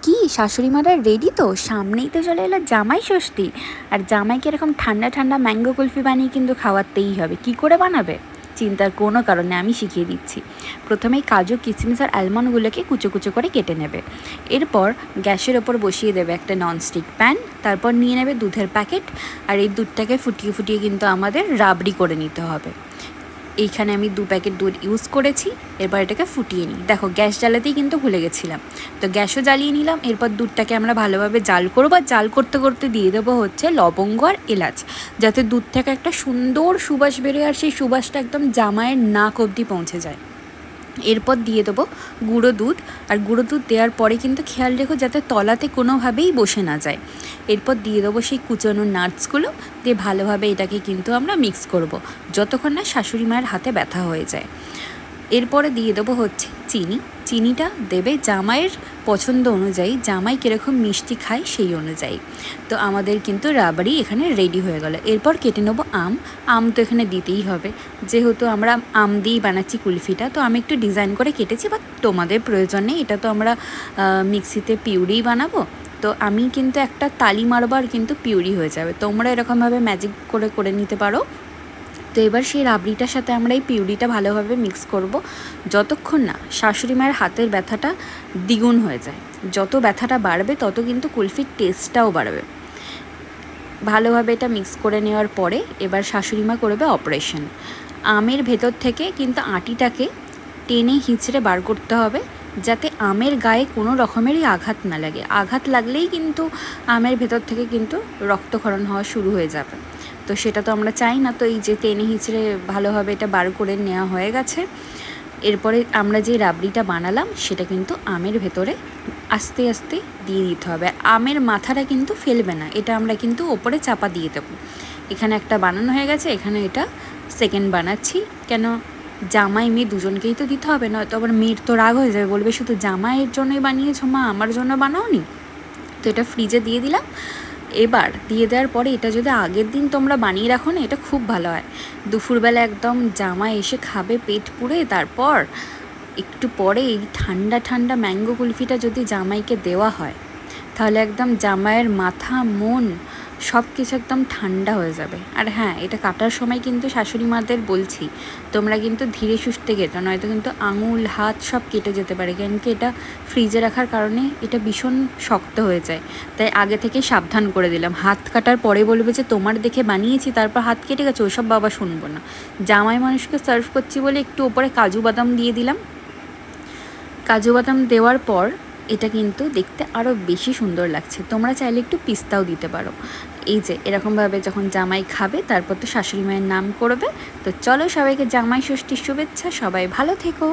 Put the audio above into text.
কি শাশুড়ি মারা রেডি তো? সামনেই তো চলে এলো জামাই ষষ্ঠী। আর জামাইকে এরকম ঠান্ডা ঠান্ডা ম্যাঙ্গো কুলফি বানিয়ে কিন্তু খাওয়াতেই হবে। কি করে বানাবে চিন্তার কোনো কারণে, আমি শিখিয়ে দিচ্ছি। প্রথমেই কাজু, কিশমিশ আর আলমন্ডগুলোকে কুচো কুচো করে কেটে নেবে। এরপর গ্যাসের ওপর বসিয়ে দেবে একটা ননস্টিক প্যান। তারপর নিয়ে নেবে দুধের প্যাকেট, আর এই দুধটাকে ফুটিয়ে ফুটিয়ে কিন্তু আমাদের রাবড়ি করে নিতে হবে। এইখানে আমি 2 প্যাকেট দুধ ইউজ করেছি। এরপর এটাকে ফুটিয়ে নিই। দেখো গ্যাস জ্বালাতেই কিন্তু ভুলে গেছিলাম, তো গ্যাসও জ্বালিয়ে নিলাম। এরপর দুধটাকে আমরা ভালোভাবে জাল করবো, আর জাল করতে করতে দিয়ে দেবো হচ্ছে লবঙ্গ আর এলাচ, যাতে দুধ থেকে একটা সুন্দর সুবাস বেরোয়, আর সেই সুবাসটা একদম জামাইয়ের নাক অবধি পৌঁছে যায়। এরপর দিয়ে দেবো গুঁড়ো দুধ, আর গুঁড়ো দুধ দেওয়ার পরে কিন্তু খেয়াল রেখো যাতে তলাতে কোনোভাবেই বসে না যায়। এরপর দিয়ে দেবো সেই কুচানো নাটসগুলো, দিয়ে ভালোভাবে এটাকে কিন্তু আমরা মিক্স করব যতক্ষণ না শাশুড়ি মায়ের হাতে ব্যথা হয়ে যায়। এরপরে দিয়ে দেবো হচ্ছে চিনি। চিনিটা দেবে জামাইয়ের পছন্দ অনুযায়ী, জামাই কীরকম মিষ্টি খায় সেই অনুযায়ী। তো আমাদের কিন্তু রাবড়ি এখানে রেডি হয়ে গেল। এরপর কেটে নেবো আম। আম তো এখানে দিতেই হবে, যেহেতু আমরা আম দিয়েই বানাচ্ছি কুলফিটা। তো আমি একটু ডিজাইন করে কেটেছি, বা তোমাদের প্রয়োজন নেই, এটা তো আমরা মিক্সিতে পিউরিই বানাবো। তো আমি কিন্তু একটা তালি মারবার কিন্তু পিউরি হয়ে যাবে, তোমরা এরকমভাবে ম্যাজিক করে করে নিতে পারো। তো এবার সেই রাবড়িটার সাথে আমরা এই পিউরিটা ভালোভাবে মিক্স করব যতক্ষণ না শাশুড়ি মায়ের হাতের ব্যথাটা দ্বিগুণ হয়ে যায়। যত ব্যথাটা বাড়বে তত কিন্তু কুলফির টেস্টটাও বাড়বে। ভালোভাবে এটা মিক্স করে নেওয়ার পরে এবার শাশুড়ি মা করবে অপারেশন। আমের ভেতর থেকে কিন্তু আটিটাকে টেনে হিঁচড়ে বার করতে হবে, যাতে আমের গায়ে কোনো রকমেরই আঘাত না লাগে। আঘাত লাগলেই কিন্তু আমের ভেতর থেকে কিন্তু রক্তক্ষরণ হওয়া শুরু হয়ে যাবে। তো সেটা তো আমরা চাই না। তো এই যে টেনে হিঁচড়ে ভালোভাবে এটা বার করে নেওয়া হয়ে গেছে। এরপরে আমরা যে রাবড়িটা বানালাম সেটা কিন্তু আমের ভেতরে আস্তে আস্তে দিয়ে দিতে হবে। আমের মাথাটা কিন্তু ফেলবে না, এটা আমরা কিন্তু ওপরে চাপা দিয়ে দেবো। এখানে একটা বানানো হয়ে গেছে, এখানে এটা সেকেন্ড বানাচ্ছি। কেন, জামাই মেয়ে দুজনকেই তো দিতে হবে, নয়তো আবার মেয়ের তো রাগ হয়ে যাবে, বলবে শুধু জামাইয়ের জন্যই বানিয়েছো মা, আমার জন্য বানাওনি। তো এটা ফ্রিজে দিয়ে দিলাম। এবার দিয়ে দেওয়ার পরে এটা যদি আগের দিন তোমরা বানিয়ে রাখো না, এটা খুব ভালো হয়। দুপুরবেলা একদম জামাই এসে খাবে পেট পুড়ে, তারপর একটু পরে এই ঠান্ডা ঠান্ডা ম্যাঙ্গো কুলফিটা যদি জামাইকে দেওয়া হয়, তাহলে একদম জামাইয়ের মাথা মন সব কিছু একদম ঠান্ডা হয়ে যাবে। আর হ্যাঁ, এটা কাটার সময় কিন্তু শাশুড়ি মাদের বলছি, তোমরা কিন্তু ধীরে সুস্থে কেটো, নয়তো কিন্তু আঙুল হাত সব কেটে যেতে পারে। কেন কি, এটা ফ্রিজে রাখার কারণে এটা ভীষণ শক্ত হয়ে যায়। তাই আগে থেকে সাবধান করে দিলাম। হাত কাটার পরে বলবে যে তোমার দেখে বানিয়েছি তারপর হাত কেটে গেছে, ওইসব বাবা শুনবো না। জামাই মানুষকে সার্ভ করছি বলে একটু ওপরে কাজু বাদাম দিয়ে দিলাম। কাজু বাদাম দেওয়ার পর এটা কিন্তু দেখতে আরও বেশি সুন্দর লাগছে। তোমরা চাইলে একটু পিস্তাও দিতে পারো। এই যে এরকমভাবে যখন জামাই খাবে, তারপর তো শাশুড়ি মায়ের নাম করবে। তো চলো, সবাইকে জামাই ষষ্ঠীর শুভেচ্ছা, সবাই ভালো থেকো।